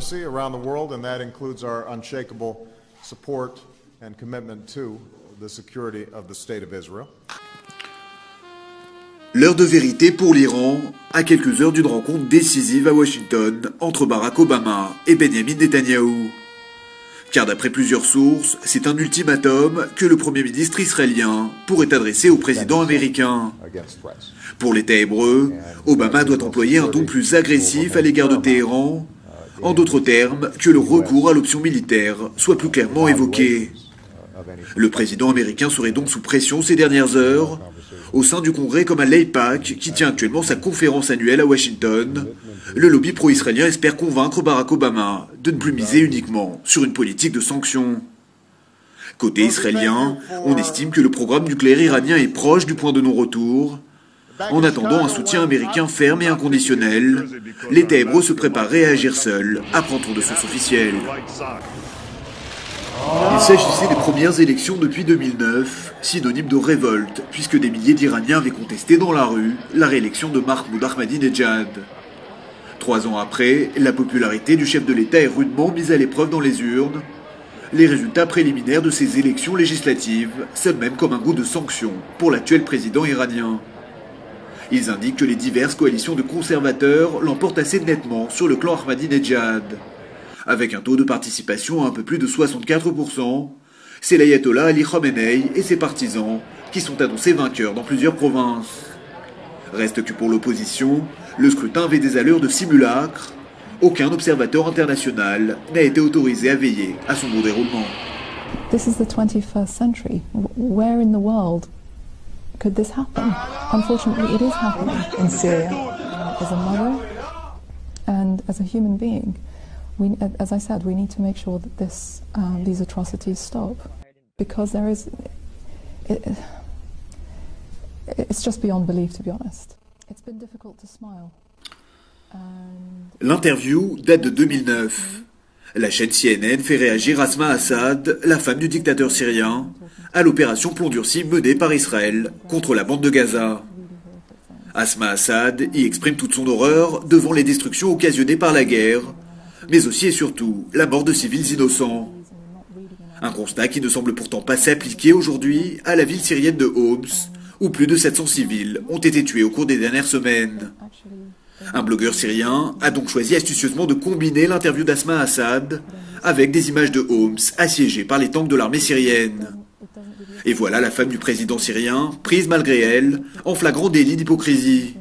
democracy around the world, and that includes our unshakable support and commitment to the security of the State of Israel. L'heure de vérité pour l'Iran, à quelques heures d'une rencontre décisive à Washington entre Barack Obama et Benjamin Netanyahou. Car d'après plusieurs sources, c'est un ultimatum que le Premier ministre israélien pourrait adresser au président américain. Pour l'État hébreu, Obama doit employer un ton plus agressif à l'égard de Téhéran, en d'autres termes, que le recours à l'option militaire soit plus clairement évoqué. Le président américain serait donc sous pression ces dernières heures, au sein du Congrès comme à l'AIPAC, qui tient actuellement sa conférence annuelle à Washington. Le lobby pro-israélien espère convaincre Barack Obama de ne plus miser uniquement sur une politique de sanctions. Côté israélien, on estime que le programme nucléaire iranien est proche du point de non-retour. En attendant un soutien américain ferme et inconditionnel, l'État hébreu se préparerait à agir seul, apprend-on de sources officielles. Il s'agissait des premières élections depuis 2009, synonyme de révolte, puisque des milliers d'Iraniens avaient contesté dans la rue la réélection de Mahmoud Ahmadinejad. 3 ans après, la popularité du chef de l'État est rudement mise à l'épreuve dans les urnes. Les résultats préliminaires de ces élections législatives sonnent même comme un goût de sanction pour l'actuel président iranien. Ils indiquent que les diverses coalitions de conservateurs l'emportent assez nettement sur le clan Ahmadinejad. Avec un taux de participation à un peu plus de 64%, c'est l'ayatollah Ali Khamenei et ses partisans qui sont annoncés vainqueurs dans plusieurs provinces. Reste que pour l'opposition, le scrutin avait des allures de simulacre. Aucun observateur international n'a été autorisé à veiller à son bon déroulement. This is the 21st century. Where in the world could this happen? Unfortunately, it is happening in Syria. As a mother and as a human being, as I said, we need to make sure that these atrocities stop, because it's just beyond belief, to be honest. It's been difficult to smile. L'interview date de 2009. La chaîne CNN fait réagir Asma Assad, la femme du dictateur syrien, à l'opération Plomb durci menée par Israël contre la bande de Gaza. Asma Assad y exprime toute son horreur devant les destructions occasionnées par la guerre, mais aussi et surtout la mort de civils innocents. Un constat qui ne semble pourtant pas s'appliquer aujourd'hui à la ville syrienne de Homs, où plus de 700 civils ont été tués au cours des dernières semaines. Un blogueur syrien a donc choisi astucieusement de combiner l'interview d'Asma Assad avec des images de Homs assiégées par les tanks de l'armée syrienne. Et voilà la femme du président syrien, prise malgré elle, en flagrant délit d'hypocrisie.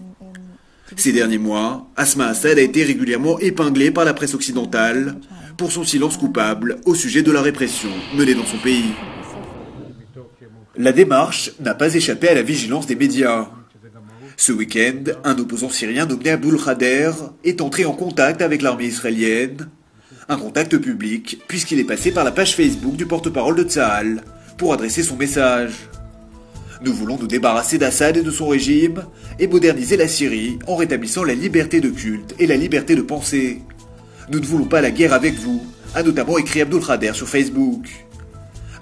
Ces derniers mois, Asma Assad a été régulièrement épinglée par la presse occidentale pour son silence coupable au sujet de la répression menée dans son pays. La démarche n'a pas échappé à la vigilance des médias. Ce week-end, un opposant syrien nommé Abdul Khader est entré en contact avec l'armée israélienne. Un contact public, puisqu'il est passé par la page Facebook du porte-parole de Tsahal pour adresser son message. Nous voulons nous débarrasser d'Assad et de son régime et moderniser la Syrie en rétablissant la liberté de culte et la liberté de pensée. Nous ne voulons pas la guerre avec vous, a notamment écrit Abdul Khader sur Facebook.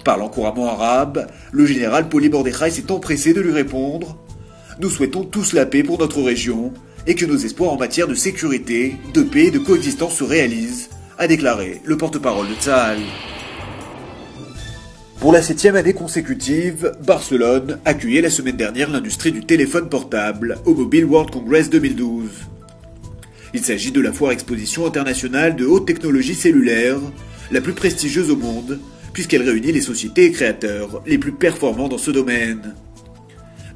Parlant couramment arabe, le général Poli Mordechai s'est empressé de lui répondre « Nous souhaitons tous la paix pour notre région et que nos espoirs en matière de sécurité, de paix et de coexistence se réalisent », a déclaré le porte-parole de Tsahal. Pour la 7e année consécutive, Barcelone accueillait la semaine dernière l'industrie du téléphone portable au Mobile World Congress 2012. Il s'agit de la foire exposition internationale de haute technologie cellulaire, la plus prestigieuse au monde, puisqu'elle réunit les sociétés et créateurs les plus performants dans ce domaine.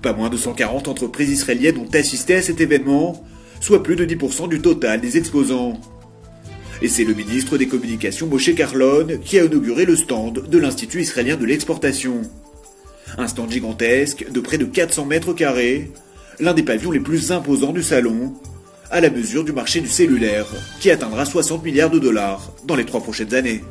Pas moins de 140 entreprises israéliennes ont assisté à cet événement, soit plus de 10% du total des exposants. Et c'est le ministre des Communications Moshe Carlon qui a inauguré le stand de l'Institut israélien de l'exportation. Un stand gigantesque de près de 400 mètres carrés, l'un des pavillons les plus imposants du salon, à la mesure du marché du cellulaire, qui atteindra 60 milliards de dollars dans les 3 prochaines années.